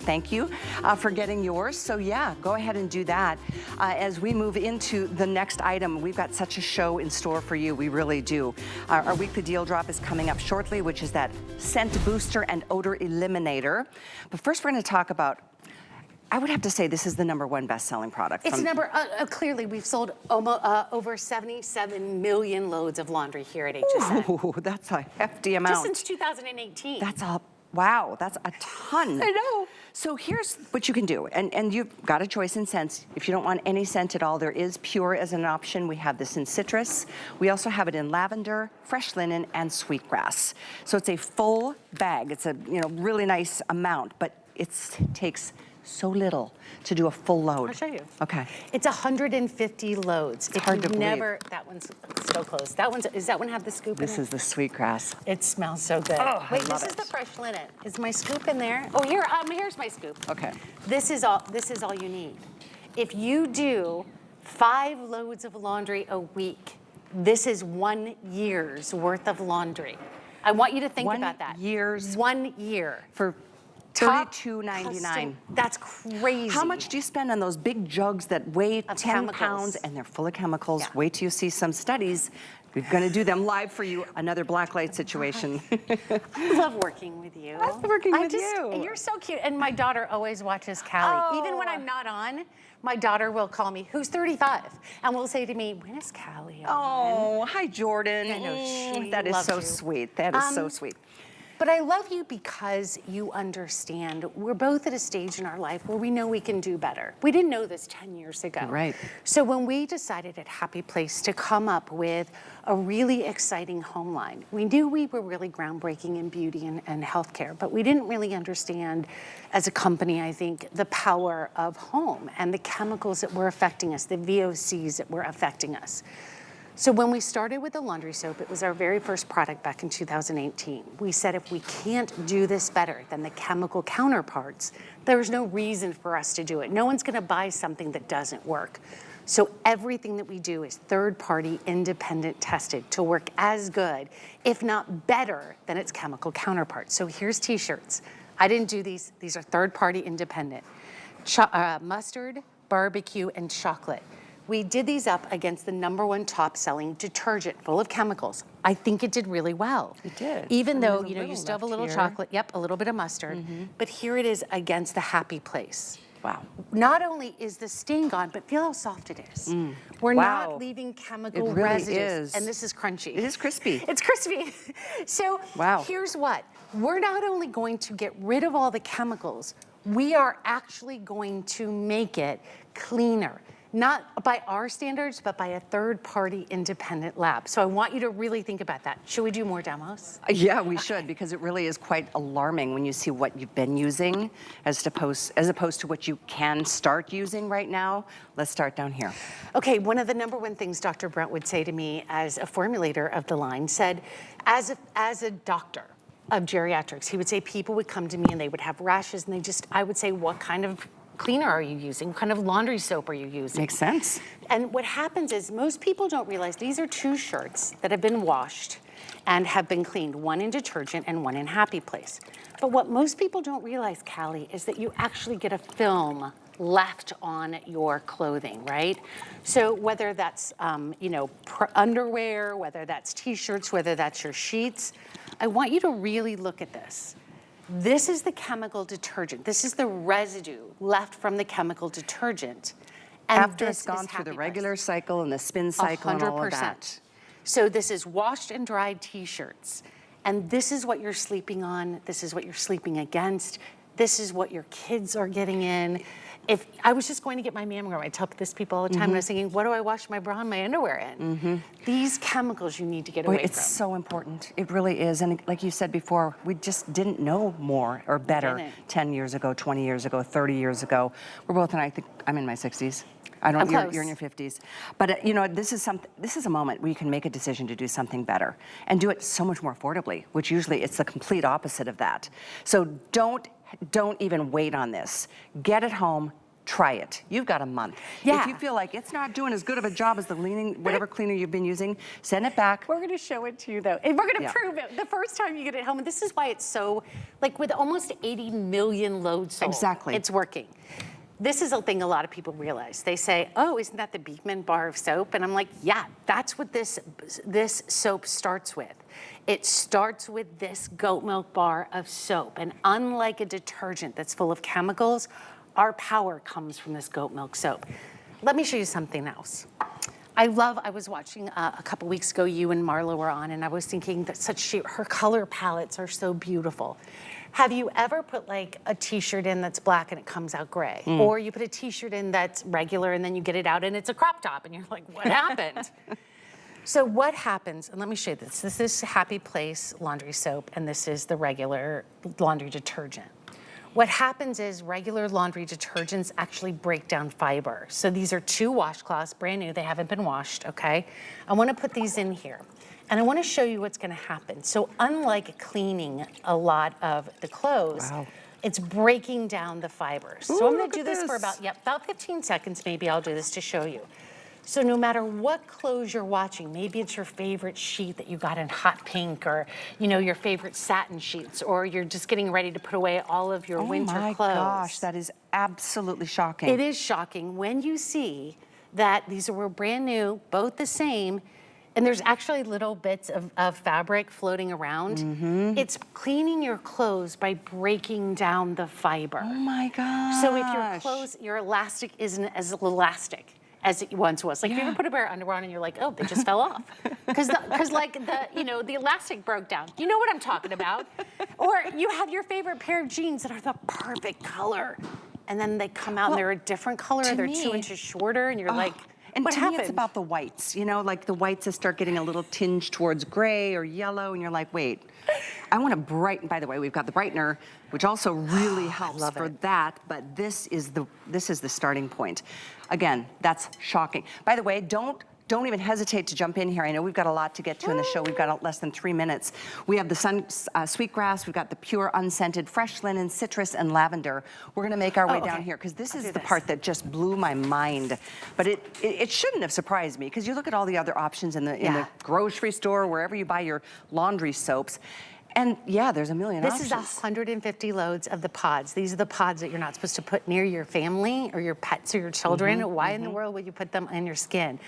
thank you for getting yours. So yeah, go ahead and do that. As we move into the next item, we've got such a show in store for you. We really do. Our weekly deal drop is coming up shortly, which is that scent booster and odor eliminator. But first we're going to talk about, I would have to say this is the #1 best-selling product. It's clearly we've sold over 77 million loads of laundry here at HSN. Ooh, that's a hefty amount. Just since 2018. Wow, that's a ton. I know. So here's what you can do, and you've got a choice in scents. If you don't want any scent at all, there is Pure as an option. We have this in citrus. We also have it in lavender, fresh linen, and sweetgrass. So it's a full bag. It's a really nice amount, but it takes so little to do a full load. I'll show you. Okay. It's 150 loads. It's hard to believe. That one's so close. Does that one have the scoop in it? This is the sweetgrass. It smells so good. Oh, Wait, I love this is it. the fresh linen. Is my scoop in there? Oh, here's my scoop. Okay. This is all you need. If you do 5 loads of laundry a week, this is 1 year's worth of laundry. I want you to think about that. 1 year. For $32.99. That's crazy. How much do you spend on those big jugs that weigh 10 pounds and they're full of chemicals? Yeah. Wait till you see some studies. We're going to do them live for you. Another blacklight situation. I love working with you. I love working with you. You're so cute. And my daughter always watches Callie. Oh. Even when I'm not on, my daughter will call me, who's 35, and will say to me, when is Callie on? Oh, hi, Jordan. I know, she that is so sweet. That is so sweet. But I love you because you understand we're both at a stage in our life where we know we can do better. We didn't know this 10 years ago. Right. So when we decided at Happy Place to come up with a really exciting home line, we knew we were really groundbreaking in beauty and healthcare, but we didn't really understand as a company, I think, the power of home and the chemicals that were affecting us, the VOCs that were affecting us. So when we started with the laundry soap, it was our very first product back in 2018. We said if we can't do this better than the chemical counterparts, there's no reason for us to do it. No one's gonna buy something that doesn't work. So everything that we do is third-party, independent tested to work as good, if not better, than its chemical counterparts. So here's t-shirts. I didn't do these. These are third-party independent. Mustard, barbecue, and chocolate. We did these up against the #1 top-selling detergent full of chemicals. I think it did really well. It did. Even though, you still have a little chocolate, a little bit of mustard, but here it is against the Happy Place. Wow. Not only is the stain gone, but feel how soft it is. We're not leaving chemical residues. And this is crunchy. It is crispy. It's crispy. So here's what. We're not only going to get rid of all the chemicals, we are actually going to make it cleaner. Not by our standards, but by a third-party independent lab. So I want you to really think about that. Should we do more demos? Yeah, we should, because it really is quite alarming when you see what you've been using as opposed to what you can start using right now. Let's start down here. Okay, one of the #1 things Dr. Brent would say to me as a formulator of the line said, as a doctor of geriatrics, he would say people would come to me and they would have rashes and I would say, what kind of cleaner are you using? What kind of laundry soap are you using? Makes sense. And what happens is most people don't realize these are 2 shirts that have been washed and have been cleaned, one in detergent and one in Happy Place. But what most people don't realize, Callie, is that you actually get a film left on your clothing, right? So whether that's, underwear, whether that's t-shirts, whether that's your sheets, I want you to really look at this. This is the chemical detergent. This is the residue left from the chemical detergent. And after it's gone through the regular cycle and the spin cycle 100%. And all of that. So this is washed and dried t-shirts. And this is what you're sleeping on. This is what you're sleeping against. This is what your kids are getting in. If I was just going to get my mammogram, I tell this people all the time, and I was thinking, what do I wash my bra and my underwear in? These chemicals you need to get away from. It's so important. It really is. And like you said before, we just didn't know more or better 10 years ago, 20 years ago, 30 years ago. We're both, and I think I'm in my 60s. You're in your 50s. But this is a moment where you can make a decision to do something better and do it so much more affordably, which usually it's the complete opposite of that. So don't even wait on this. Get it home, try it. You've got a month. Yeah. If you feel like it's not doing as good of a job as the whatever cleaner you've been using, send it back. We're gonna show it to you though. And we're gonna prove it the first time you get it home. And this is why it's so, like with almost 80 million loads sold. Exactly. It's working. This is a thing a lot of people realize. They say, oh, isn't that the Beekman bar of soap? And I'm like, yeah, that's what this soap starts with. It starts with this goat milk bar of soap. And unlike a detergent that's full of chemicals, our power comes from this goat milk soap. Let me show you something else. I was watching a couple weeks ago, you and Marla were on, and I was thinking that her color palettes are so beautiful. Have you ever put like a t-shirt in that's black and it comes out gray? Or you put a t-shirt in that's regular and then you get it out and it's a crop top and you're like, what happened? So what happens, and let me show you this. This is Happy Place laundry soap and this is the regular laundry detergent. What happens is regular laundry detergents actually break down fiber. So these are 2 washcloths, brand new, they haven't been washed, okay? I wanna put these in here. And I wanna show you what's gonna happen. So unlike cleaning a lot of the clothes, it's breaking down the fibers. So I'm gonna do this for about 15 seconds maybe. I'll do this to show you. So no matter what clothes you're watching, maybe it's your favorite sheet that you got in hot pink, or your favorite satin sheets, or you're just getting ready to put away all of your winter clothes. Oh my gosh, that is absolutely shocking. It is shocking when you see that these were brand new, both the same, and there's actually little bits of fabric floating around. It's cleaning your clothes by breaking down the fiber. Oh my gosh. So if your elastic isn't as elastic as it once was. Like if you ever put a pair of underwear on and you're like, oh, they just fell off. Because the elastic broke down. You know what I'm talking about. Or you have your favorite pair of jeans that are the perfect color. And then they come out and they're a different color, they're 2 inches shorter, and you're like, and what to happened? me, it's about the whites, like the whites that start getting a little tinge towards gray or yellow, and you're like, wait, I want to brighten. By the way, we've got the brightener, which also really helps for that, but this is the starting point. Again, that's shocking. By the way, don't even hesitate to jump in here. I know we've got a lot to get to in the show. We've got less than 3 minutes. We have the sweetgrass, we've got the pure unscented fresh linen, citrus, and lavender. We're gonna make our way down here because this is the part that just blew my mind. But it shouldn't have surprised me because you look at all the other options in the grocery store, wherever you buy your laundry soaps. And yeah, there's a million options. This is 150 loads of the pods. These are the pods that you're not supposed to put near your family or your pets or your children. Why in the world would you put them in your skin?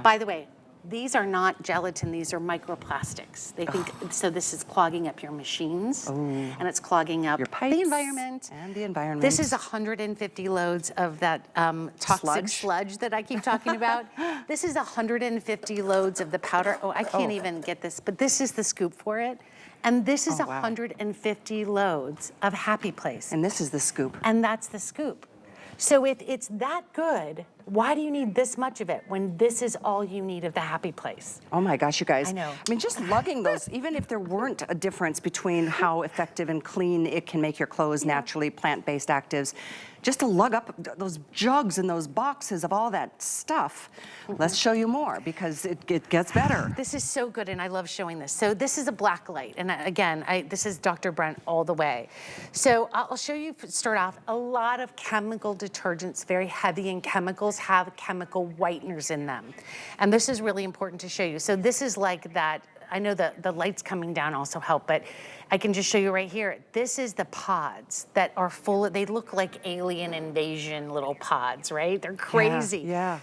By the way, these are not gelatin, these are microplastics. They think, so this is clogging up your machines and it's clogging up your pipes the environment. And the environment. This is 150 loads of that toxic sludge that I keep talking about. This is 150 loads of the powder. Oh, I can't even get this, but this is the scoop for it. And this is 150 loads of Happy Place. And this is the scoop. And that's the scoop. So if it's that good, why do you need this much of it when this is all you need of the Happy Place? Oh my gosh, you guys. I know. I mean, just lugging those, even if there weren't a difference between how effective and clean it can make your clothes naturally, plant-based actives, just to lug up those jugs and those boxes of all that stuff. Let's show you more because it gets better. This is so good and I love showing this. So this is a black light. And again, this is Dr. Brent all the way. So I'll show you, start off, a lot of chemical detergents, very heavy in chemicals, have chemical whiteners in them. And this is really important to show you. So this is like that, I know the lights coming down also help, but I can just show you right here. This is the pods that are full of, they look like alien invasion little pods, right? They're crazy. Yeah.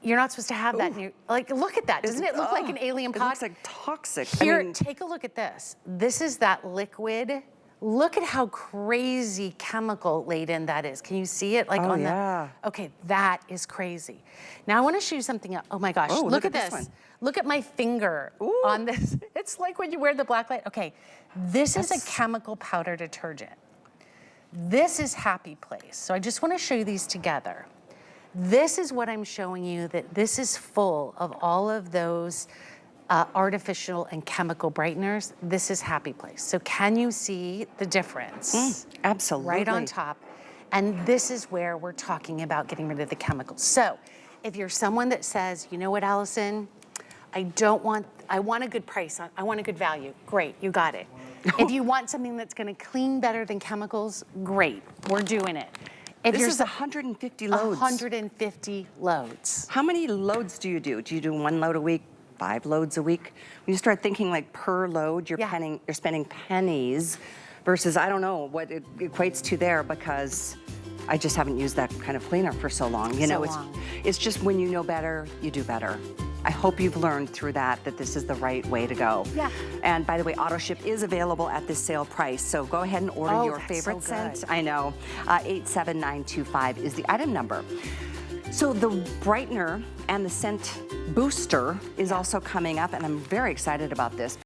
You're not supposed to have that in your, like, look at that. Doesn't it look like an alien pod? It looks like toxic. Here, take a look at this. This is that liquid. Look at how crazy chemical laden that is. Can you see it? Like on the, okay, that is crazy. Now I want to show you something else. Oh my gosh, look at this. Look at my finger on this. It's like when you wear the black light. Okay, this is a chemical powder detergent. This is Happy Place. So I just want to show you these together. This is what I'm showing you, that this is full of all of those artificial and chemical brighteners. This is Happy Place. So can you see the difference? Absolutely. Right on top. And this is where we're talking about getting rid of the chemicals. So if you're someone that says, you know what, Allison, I want a good price, I want a good value, great, you got it. If you want something that's gonna clean better than chemicals, great, we're doing it. If This you're is 150 loads. 150 loads. How many loads do you do? Do you do 1 load a week, 5 loads a week? When you start thinking like per load, you're Yeah. you're spending pennies versus I don't know what it equates to there because I just haven't used that kind of cleaner for so long. You know, it's just when you know better, you do better. I hope you've learned through that this is the right way to go. Yeah. And by the way, auto ship is available at this sale price. So go ahead and order your that's favorite so good. scent. I know. 87925 is the item number. So the brightener and the scent booster is also coming up, and I'm very excited about this.